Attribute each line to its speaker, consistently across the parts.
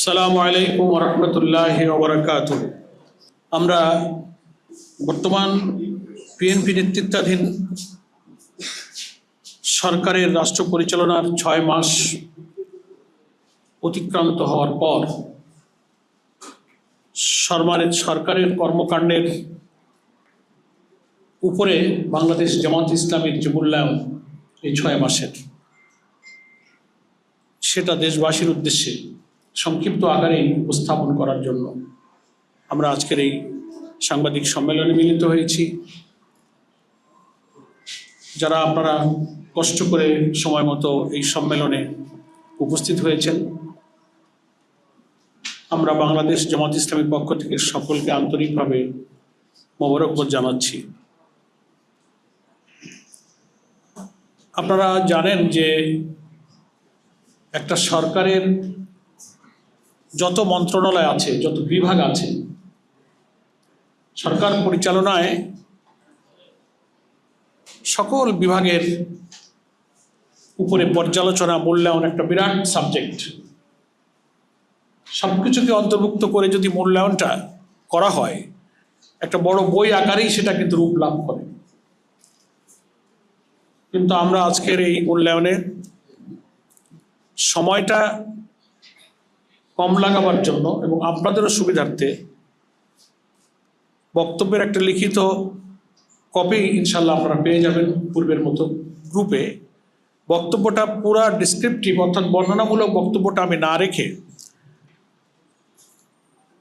Speaker 1: আসসালামু আলাইকুম ওয়া রাহমাতুল্লাহি ওয়া বারাকাতুহু। আমরা বর্তমান বিএনপি নেতৃত্বাধীন সরকারের রাষ্ট্র পরিচালনার 6 মাস অতিক্রান্ত হওয়ার পর সরকারের কর্মকাণ্ডের উপরে বাংলাদেশ জামাত ইসলামীর যে মূল্যায়ন এই 6 মাসের, সেটা দেশবাসীর উদ্দেশ্যে সংক্ষিপ্ত আকারে উপস্থাপন করার জন্য আমরা আজকের এই সাংবাদিক সম্মেলনে মিলিত হয়েছি। যারা আপনারা কষ্ট করে সময় মতো এই সম্মেলনে উপস্থিত হয়েছেন, আমরা বাংলাদেশ জামাত ইসলামীর পক্ষ থেকে সকলকে আন্তরিকভাবে মোবারকবাদ জানাচ্ছি। আপনারা জানেন যে একটা সরকারের যত মন্ত্রণালয় আছে, যত বিভাগ আছে, সরকার পরিচালনায় সকল বিভাগের উপরে পর্যালোচনা, মূল্যায়ন একটা বিরাট সাবজেক্ট। সবকিছুকে অন্তর্ভুক্ত করে যদি মূল্যায়নটা করা হয়, একটা বড় বই আকারেই সেটা কিন্তু রূপ লাভ করে। কিন্তু আমরা আজকের এই মূল্যায়নে সময়টা কম লাগাবার জন্য এবং আপনাদেরও সুবিধার্থে বক্তব্যের একটা লিখিত কপি ইনশাল্লাহ আপনারা পেয়ে যাবেন পূর্বের মতো গ্রুপে। বক্তব্যটা পুরা ডিসক্রিপটিভ অর্থাৎ বর্ণনামূলক বক্তব্যটা আমি না রেখে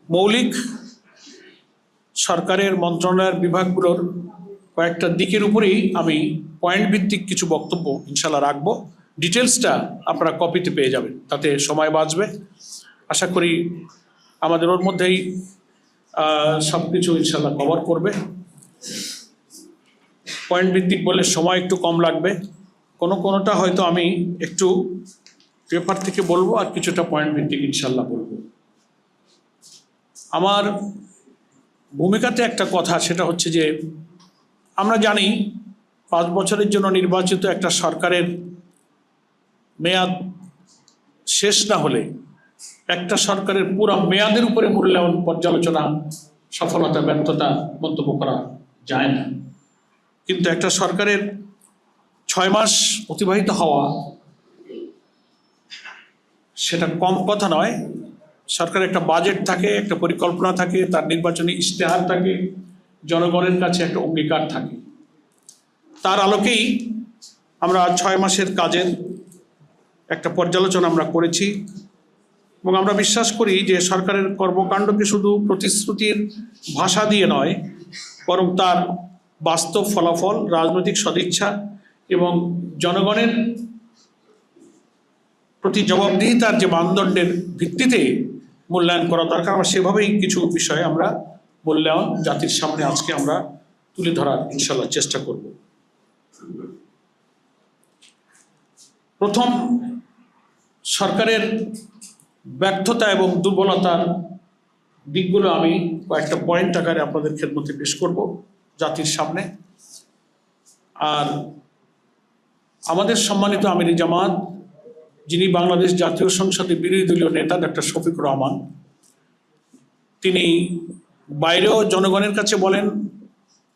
Speaker 1: মৌলিক সরকারের মন্ত্রণালয়ের বিভাগগুলোর কয়েকটা দিকের উপরেই আমি পয়েন্ট ভিত্তিক কিছু বক্তব্য ইনশাল্লাহ রাখবো। ডিটেলসটা আপনারা কপিতে পেয়ে যাবেন, তাতে সময় বাঁচবে। আশা করি আমাদের ওর মধ্যেই সব কিছু ইনশাল্লাহ কভার করবে। পয়েন্ট ভিত্তিক বলে সময় একটু কম লাগবে, কোনোটা হয়তো আমি একটু পেপার থেকে বলবো আর কিছুটা পয়েন্ট ভিত্তিক ইনশাল্লাহ বলবো। আমার ভূমিকাতে একটা কথা, সেটা হচ্ছে যে আমরা জানি 5 বছরের জন্য নির্বাচিত একটা সরকারের মেয়াদ শেষ না হলে একটা সরকারের পুরো মেয়াদের উপরে মূল্যায়ন, পর্যালোচনা, সফলতা ব্যর্থতা মন্তব্য করা যায় না। কিন্তু একটা সরকারের 6 মাস অতিবাহিত হওয়া সেটা কম কথা নয়। সরকারের একটা বাজেট থাকে, একটা পরিকল্পনা থাকে, তার নির্বাচনী ইশতেহার থাকে, জনগণের কাছে একটা অঙ্গীকার থাকে। তার আলোকেই আমরা 6 মাসের কাজের একটা পর্যালোচনা আমরা করেছি এবং আমরা বিশ্বাস করি যে সরকারের কর্মকাণ্ডকে শুধু প্রতিশ্রুতির ভাষা দিয়ে নয়, বরং তার বাস্তব ফলাফল, রাজনৈতিক সদিচ্ছা এবং জনগণের প্রতি জবাবদিহিতার যে মানদণ্ডের ভিত্তিতে মূল্যায়ন করা দরকার। আমরা সেভাবেই কিছু বিষয়ে আমরা মূল্যায়ন জাতির সামনে আজকে আমরা তুলে ধরার ইনশাল্লাহ চেষ্টা করব। প্রথম, সরকারের ব্যর্থতা এবং দুর্বলতার দিকগুলো আমি কয়েকটা পয়েন্ট আকারে আপনাদের খেদমতে পেশ করব জাতির সামনে। আর আমাদের সম্মানিত আমির জামাত, যিনি বাংলাদেশ জাতীয় সংসদের বিরোধী দলীয় নেতা ডক্টর শফিকুর রহমান, তিনি বাইরেও জনগণের কাছে বলেন,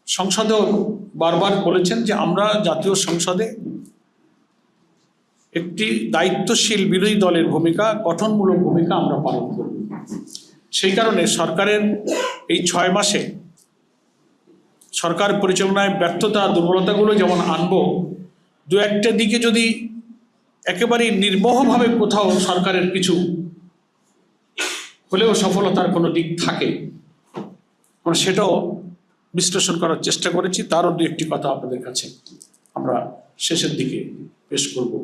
Speaker 1: সংসদেও বারবার বলেছেন যে আমরা জাতীয় সংসদে একটি দায়িত্বশীল বিরোধী দলের ভূমিকা, গঠনমূলক ভূমিকা আমরা পালন করব। সেই কারণে সরকারের এই 6 মাসে সরকার পরিচালনায় ব্যর্থতা, দুর্বলতাগুলো যেমন আনবো, দু একটা দিকে যদি একেবারেই নির্মোহভাবে কোথাও সরকারের কিছু হলেও সফলতার কোনো দিক থাকে, আমরা সেটাও বিশ্লেষণ করার চেষ্টা করেছি। তারও দু একটি কথা আপনাদের কাছে আমরা শেষের দিকে পেশ করব।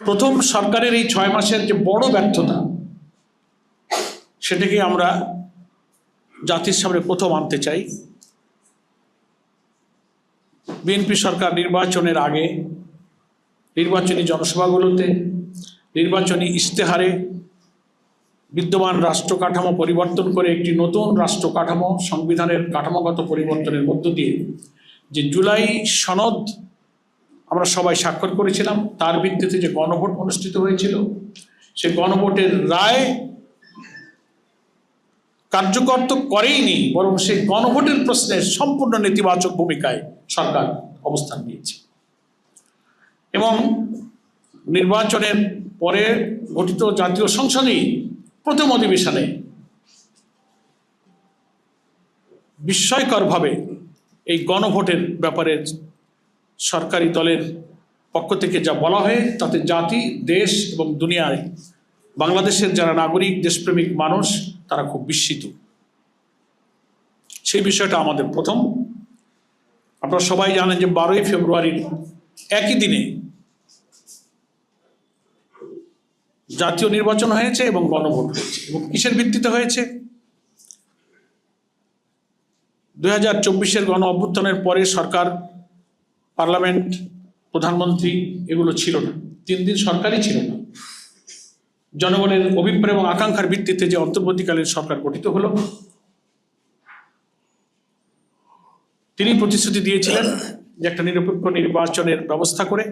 Speaker 1: প্রথম, সরকারের এই 6 মাসের যে বড় ব্যর্থতা, সেটাকে আমরা জাতির সামনে প্রথম আনতে চাই। বিএনপি সরকার নির্বাচনের আগে নির্বাচনী জনসভাগুলোতে, নির্বাচনী ইশতেহারে বিদ্যমান রাষ্ট্র কাঠামো পরিবর্তন করে একটি নতুন রাষ্ট্র কাঠামো, সংবিধানের কাঠামোগত পরিবর্তনের মধ্য দিয়ে যে জুলাই সনদ আমরা সবাই স্বাক্ষর করেছিলাম, তার ভিত্তিতে যে গণভোট অনুষ্ঠিত হয়েছিল সে গণভোটের রায় কার্যকর তো করেইনি, বরং সেই গণভোটের প্রশ্নে সম্পূর্ণ নেতিবাচক ভূমিকায় সরকার অবস্থান নিয়েছে। এবং নির্বাচনের পরে গঠিত জাতীয় সংসদেই প্রথম অধিবেশনে বিস্ময়করভাবে এই গণভোটের ব্যাপারে সরকারি দলের পক্ষ থেকে যা বলা হয় তাতে জাতি, দেশ এবং দুনিয়ায় বাংলাদেশের যারা নাগরিক, দেশপ্রেমিক মানুষ তারা খুব বিস্মিত। সেই বিষয়টা আমাদের প্রথম। আপনারা সবাই জানেন যে 12ই ফেব্রুয়ারির একই দিনে জাতীয় নির্বাচন হয়েছে এবং গণভোট হয়েছে। এবং কিসের ভিত্তিতে হয়েছে? 2024-এর গণ অভ্যুত্থানের পরে সরকার, পার্লামেন্ট, প্রধানমন্ত্রী এগুলো ছিল না, 3 দিন সরকারই ছিল না। জনগণের অভিপ্রায় এবং আকাঙ্ক্ষার ভিত্তিতে যে অন্তর্বর্তীকালীন সরকার গঠিত হলো, তিনি প্রতিশ্রুতি দিয়েছিলেন যে একটা নিরপেক্ষ নির্বাচনের ব্যবস্থা করে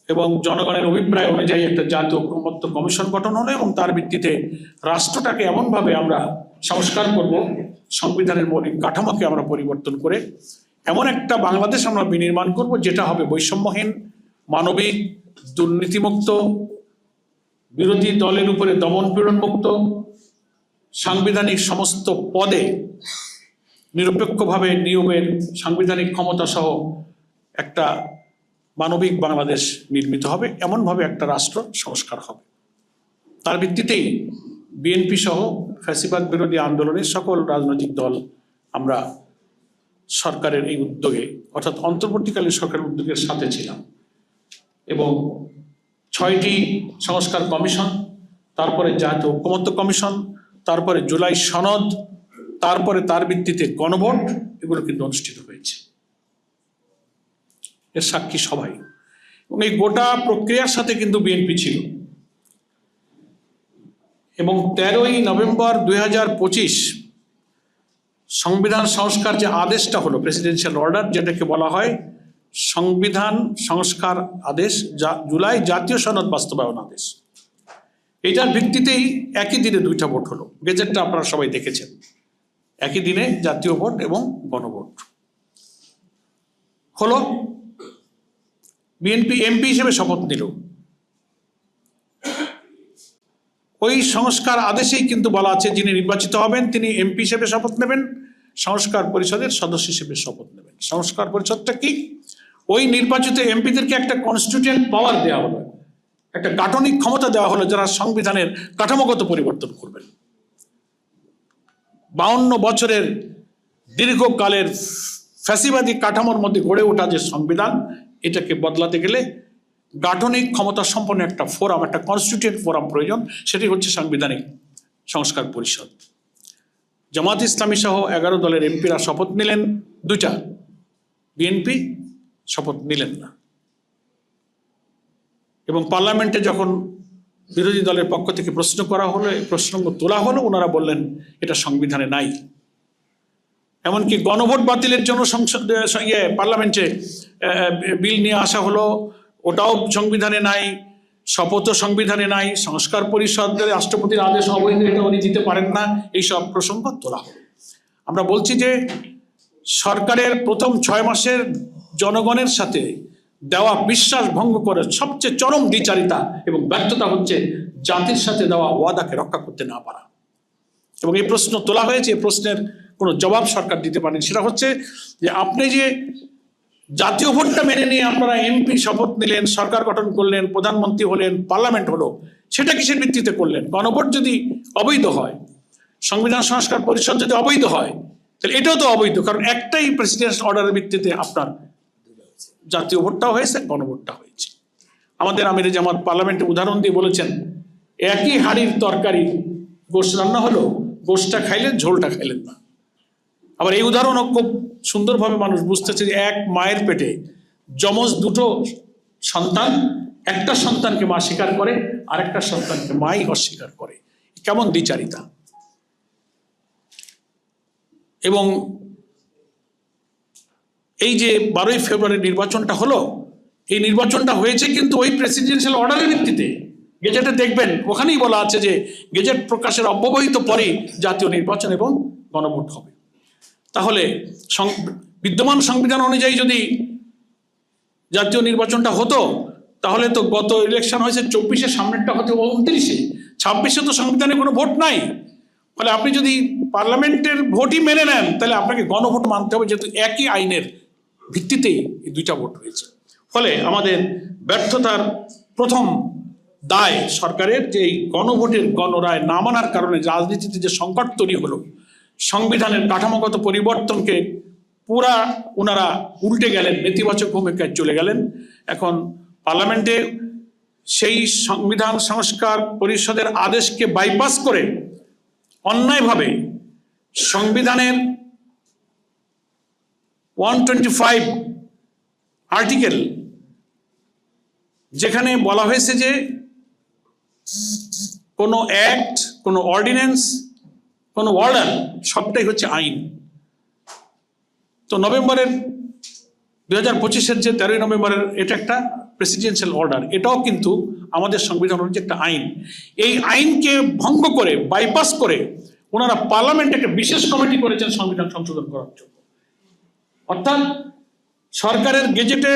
Speaker 1: এবং জনগণের অভিপ্রায় অনুযায়ী একটা জাতীয় ঐকমত্য কমিশন গঠন হলো এবং তার ভিত্তিতে রাষ্ট্রটাকে এমনভাবে আমরা সংস্কার করব, সংবিধানের মৌলিক কাঠামোকে আমরা পরিবর্তন করে এমন একটা বাংলাদেশ আমরা বিনির্মাণ করব যেটা হবে বৈষম্যহীন, মানবিক, দুর্নীতিমুক্ত, বিরোধী দলের উপরে দমন পীড়ন মুক্ত, সাংবিধানিক সমস্ত পদে নিরপেক্ষভাবে নিয়োগের সাংবিধানিক ক্ষমতা সহ একটা মানবিক বাংলাদেশ নির্মিত হবে, এমনভাবে একটা রাষ্ট্র সংস্কার হবে। তার ভিত্তিতেই বিএনপি সহ ফ্যাসিবাদ বিরোধী আন্দোলনের সকল রাজনৈতিক দল আমরা সরকারের এই উদ্যোগে, অর্থাৎ অন্তর্বর্তীকালীন সরকারের উদ্যোগের সাথে ছিলাম। এবং 6টি সংস্কার কমিশন, তারপরে জাতীয় ঐকমত্য কমিশন, তারপরে জুলাই সনদ, তারপরে তার ভিত্তিতে গণভোট, এগুলো কিন্তু অনুষ্ঠিত হয়েছে। এর সাক্ষী সবাই। এবং এই গোটা প্রক্রিয়ার সাথে কিন্তু বিএনপি ছিল। এবং 13ই নভেম্বর 2025 সংবিধান সংস্কার যে আদেশটা হলো, প্রেসিডেন্সিয়াল অর্ডার, যেটাকে বলা হয় সংবিধান সংস্কার আদেশ, জুলাই জাতীয় সনদ বাস্তবায়ন আদেশ, এটার ভিত্তিতেই একই দিনে 2টা ভোট হলো। গেজেটটা আপনারা সবাই দেখেছেন। একই দিনে জাতীয় ভোট এবং গণভোট হলো। বিএনপি এমপি হিসেবে শপথ নিল। ওই সংস্কার আদেশেই কিন্তু বলা আছে যিনি নির্বাচিত হবেন তিনি এমপি হিসেবে শপথ নেবেন, সংস্কার পরিষদের সদস্য হিসেবে শপথ নেবেন। সংস্কার পরিষদটা কি? ওই নির্বাচিত এমপিদেরকে একটা কনস্টিটিউয়েন্ট পাওয়ার দেওয়া হলো, একটা গাঠনিক ক্ষমতা দেওয়া হলো যারা সংবিধানের কাঠামোগত পরিবর্তন করবেন। 52 বছরের দীর্ঘকালের ফ্যাসিবাদী কাঠামোর মধ্যে গড়ে ওঠা যে সংবিধান, এটাকে বদলাতে গেলে গাঠনিক ক্ষমতা সম্পন্ন একটা ফোরাম, একটা কনস্টিটিউয়েন্ট ফোরাম প্রয়োজন। সেটি হচ্ছে সাংবিধানিক সংস্কার পরিষদ। জামাত ইসলামী সহ 11 দলের এমপিরা শপথ নিলেন 2টা, বিএনপি শপথ নিলেন না। এবং পার্লামেন্টে যখন বিরোধী দলের পক্ষ থেকে প্রশ্ন করা হলো, প্রসঙ্গ তোলা হলো, ওনারা বললেন এটা সংবিধানে নাই। এমনকি গণভোট বাতিলের জন্য পার্লামেন্টে বিল নিয়ে আসা হলো, ওটাও সংবিধানে নাই। শপথও সংবিধানে নাই। সংস্কার পরিষদের রাষ্ট্রপতির আদেশ অবৈধ, এটা উনি দিতে পারেন না। এইসব প্রসঙ্গ তোলা হলো। আমরা বলছি যে সরকারের প্রথম 6 মাসের জনগণের সাথে দেওয়া বিশ্বাস ভঙ্গ করে সবচেয়ে চরম দ্বিচারিতা এবং ব্যর্থতা হচ্ছে জাতির সাথে দেওয়া ওয়াদাকে রক্ষা করতে না পারা। এবং এই প্রশ্ন তোলা হয়েছে, এই প্রশ্নের কোনো জবাব সরকার দিতে পারেনি। সেটা হচ্ছে যে আপনি যে জাতীয় ভোটটা মেনে নিয়ে আপনারা এমপি শপথ নিলেন, সরকার গঠন করলেন, প্রধানমন্ত্রী হলেন, পার্লামেন্ট হলো, সেটা কিসের ভিত্তিতে করলেন? গণভোট যদি অবৈধ হয়, সংবিধান সংস্কার পরিষদ যদি অবৈধ হয়, তাহলে এটাও তো অবৈধ। কারণ একটাই প্রেসিডেন্সিয়াল অর্ডারের ভিত্তিতে আপনার জাতীয় ভোটটাও হয়েছে, গণভোটটা হয়েছে। আমাদের আমিরে জামাত পার্লামেন্টে উদাহরণ দিয়ে বলেছেন, একই হাঁড়ির তরকারি গোশ রান্না হলো, গোশটা খাইলেন, ঝোলটা খাইলেন না। আবার এই উদাহরণও খুব সুন্দরভাবে মানুষ বুঝতেছে যে এক মায়ের পেটে যমজ 2টো সন্তান, একটা সন্তানকে মা স্বীকার করে, আরেকটা সন্তানকে মাই অস্বীকার করে। কেমন দ্বিচারিতা! এবং এই যে 12ই ফেব্রুয়ারি নির্বাচনটা হলো, এই নির্বাচনটা হয়েছে কিন্তু ওই প্রেসিডেন্সিয়াল অর্ডারের ভিত্তিতে। গেজেটে দেখবেন ওখানেই বলা আছে যে গেজেট প্রকাশের অব্যবহিত পরেই জাতীয় নির্বাচন এবং গণভোট হবে। তাহলে বিদ্যমান সংবিধান অনুযায়ী যদি জাতীয় নির্বাচনটা হতো তাহলে তো গত ইলেকশন হয়েছে 24-এ, সামনেরটা হতে 29-এ, 26-এ তো সংবিধানে কোনো ভোট নাই। ফলে আপনি যদি পার্লামেন্টের ভোটই মেনে নেন তাহলে আপনাকে গণভোট মানতে হবে, যেহেতু একই আইনের ভিত্তিতেই এই দুইটা ভোট হয়েছে। ফলে আমাদের ব্যর্থতার প্রথম দায় সরকারের যে এই গণভোটের গণরায় না মানার কারণে রাজনীতিতে যে সংকট তৈরি হলো, সংবিধানের কাঠামোগত পরিবর্তনকে পুরা ওনারা উল্টে গেলেন, নেতিবাচক ভূমিকায় চলে গেলেন। এখন পার্লামেন্টে সেই সংবিধান সংস্কার পরিষদের আদেশকে বাইপাস করে অন্যায়ভাবে সংবিধানের 125 আর্টিকেল, যেখানে বলা হয়েছে যে কোনো অ্যাক্ট, কোনো অর্ডিন্যান্স, কোনো অর্ডার সবটাই হচ্ছে আইন। তো নভেম্বরের 2025-এর যে 13ই নভেম্বরের এটা একটা প্রেসিডেন্সিয়াল অর্ডার, এটাও কিন্তু আমাদের সংবিধান অনুযায়ী একটা আইন। এই আইনকে ভঙ্গ করে, বাইপাস করে ওনারা পার্লামেন্টে একটা বিশেষ কমিটি করেছেন সংবিধান সংশোধন করার জন্য। অর্থাৎ সরকারের গেজেটে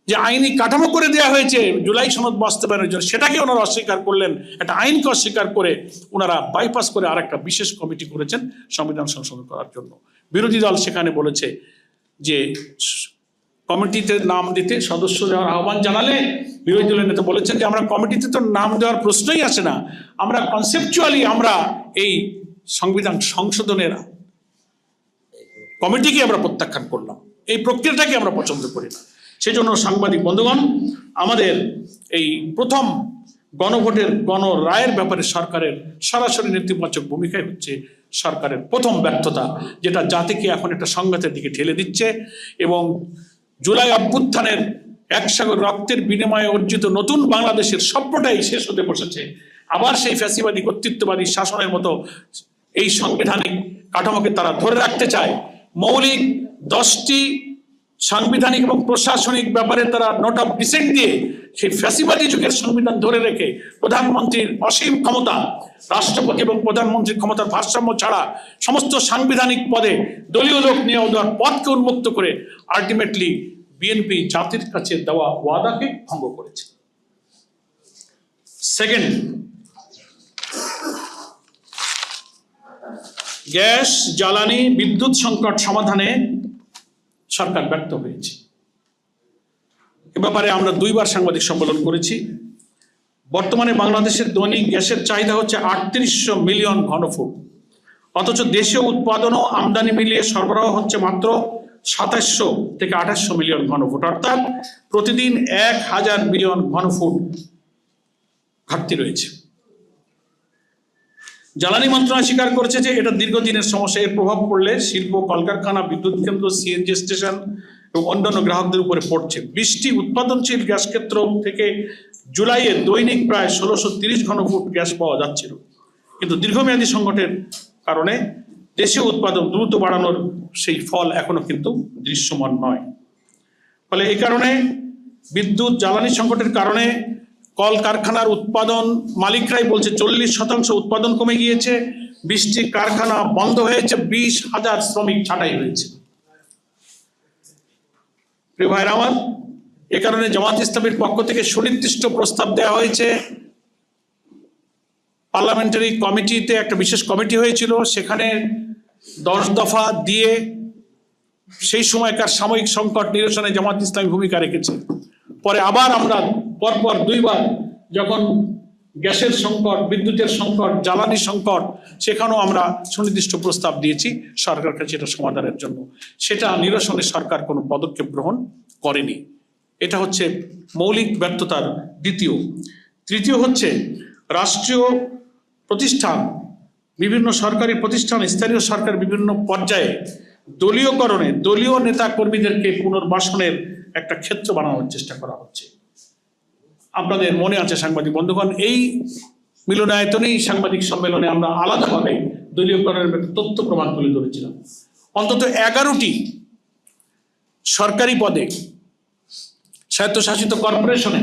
Speaker 1: যে আইনি কাঠামো করে দেওয়া হয়েছে জুলাই সনদ বাস্তবায়নের জন্য, সেটাকে ওনারা অস্বীকার করলেন। একটা আইনকে অস্বীকার করে ওনারা বাইপাস করে আর একটা বিশেষ কমিটি করেছেন সংবিধান সংশোধন করার জন্য। বিরোধী দল সেখানে বলেছে যে কমিটিতে নাম দিতে সদস্য দেওয়ার আহ্বান জানালে বিরোধী দলের নেতা বলেছেন যে আমরা কমিটিতে তো নাম দেওয়ার প্রশ্নই আসে না, আমরা কনসেপচুয়ালি আমরা এই সংবিধান সংশোধনের কমিটিকে আমরা প্রত্যাখ্যান করলাম, এই প্রক্রিয়াটাকে আমরা পছন্দ করি না। সেই জন্য সাংবাদিক বন্ধুগণ, আমাদের এই প্রথম গণভোটের গণরায়ের ব্যাপারে সরকারের সরাসরি নেতিবাচক ভূমিকায় হচ্ছে সরকারের প্রথম ব্যর্থতা, যেটা জাতিকে এখন একটা সংঘাতের দিকে ঠেলে দিচ্ছে। এবং জুলাই অভ্যুত্থানের একসাগর রক্তের বিনিময়ে অর্জিত নতুন বাংলাদেশের স্বপ্নটাই শেষ হতে বসেছে। আবার সেই ফ্যাসিবাদী কর্তৃত্ববাদী শাসনের মতো এই সাংবিধানিক কাঠামোকে তারা ধরে রাখতে চায়। মৌলিক 10টি সাংবিধানিক এবং প্রশাসনিক ব্যাপারে তারা নোট অফ ডিসেন্ট দিয়ে সেই ফ্যাসিবাদী যুগের সংবিধান ধরে রেখে প্রধানমন্ত্রীর অসীম ক্ষমতা, রাষ্ট্রপতি এবং প্রধানমন্ত্রীর ক্ষমতার ভারসাম্য ছাড়া সমস্ত সাংবিধানিক পদে দলীয় লোক নিয়োগ দেওয়ার পথকে উন্মুক্ত করে আলটিমেটলি বিএনপি জাতির কাছে দেওয়া ওয়াদাকে ভঙ্গ করেছে। সেকেন্ড, গ্যাস, জ্বালানি, বিদ্যুৎ সংকট সমাধানে সরকার ব্যর্থ হয়েছে। এ ব্যাপারে আমরা 2বার সাংবাদিক সম্মেলন করেছি। বর্তমানে বাংলাদেশের দৈনিক গ্যাসের চাহিদা হচ্ছে 3800 মিলিয়ন ঘনফুট, অথচ দেশীয় উৎপাদন ও আমদানি মিলিয়ে সরবরাহ হচ্ছে মাত্র 2700 থেকে 2800 মিলিয়ন ঘনফুট, অর্থাৎ প্রতিদিন 1000 মিলিয়ন ঘনফুট ঘাটতি রয়েছে। জ্বালানি মন্ত্রণালয় স্বীকার করেছে যে এটা দীর্ঘদিনের সমস্যা। এর প্রভাব পড়লে শিল্প, কলকারখানা, বিদ্যুৎ কেন্দ্র, সিএনজি স্টেশন এবং অন্যান্য গ্রাহকদের উপরে পড়ছে। 20টি উৎপাদনশীল গ্যাস ক্ষেত্র থেকে জুলাইয়ে দৈনিক প্রায় 1630 ঘনফুট গ্যাস পাওয়া যাচ্ছিল, কিন্তু দীর্ঘমেয়াদী সংকটের কারণে দেশীয় উৎপাদন দ্রুত বাড়ানোর সেই ফল এখনো কিন্তু দৃশ্যমান নয়। ফলে এই কারণে বিদ্যুৎ জ্বালানি সংকটের কারণে কলকারখানার উৎপাদন মালিকরাই বলছে 40% উৎপাদন কমে গিয়েছে, 20টি কারখানা বন্ধ হয়েছে, 20,000 শ্রমিক ছাঁটাই হয়েছে। প্রিয় ভাইরা আমার, এ কারণে জামাত ইসলামীর পক্ষ থেকে সুনির্দিষ্ট প্রস্তাব দেওয়া হয়েছে। পার্লামেন্টারি কমিটিতে একটা বিশেষ কমিটি হয়েছিল, সেখানে 10 দফা দিয়ে সেই সময়কার সাময়িক সংকট নিরসনে জামাত ইসলামী ভূমিকা রেখেছে। পরে আবার আমরা পরপর 2বার যখন গ্যাসের সংকট, বিদ্যুতের সংকট, জ্বালানি সংকট, সেখানেও আমরা সুনির্দিষ্ট প্রস্তাব দিয়েছি সরকার কাছে এটা সমাধানের জন্য। সেটা নিরসনে সরকার কোনো পদক্ষেপ গ্রহণ করেনি। এটা হচ্ছে মৌলিক ব্যর্থতার দ্বিতীয়। তৃতীয় হচ্ছে রাষ্ট্রীয় প্রতিষ্ঠান, বিভিন্ন সরকারি প্রতিষ্ঠান, স্থানীয় সরকার বিভিন্ন পর্যায়ে দলীয়করণে দলীয় নেতা কর্মীদেরকে পুনর্বাসনের একটা ক্ষেত্র বানানোর চেষ্টা করা হচ্ছে। আপনাদের মনে আছে সাংবাদিক বন্ধুগণ, এই মিলনায়তনেই সাংবাদিক সম্মেলনে আমরা আলাদাভাবে দলীয়করণের তথ্য প্রমাণ তুলে ধরেছিলাম। অন্তত 11টি সরকারি পদে স্বায়ত্তশাসিত কর্পোরেশনে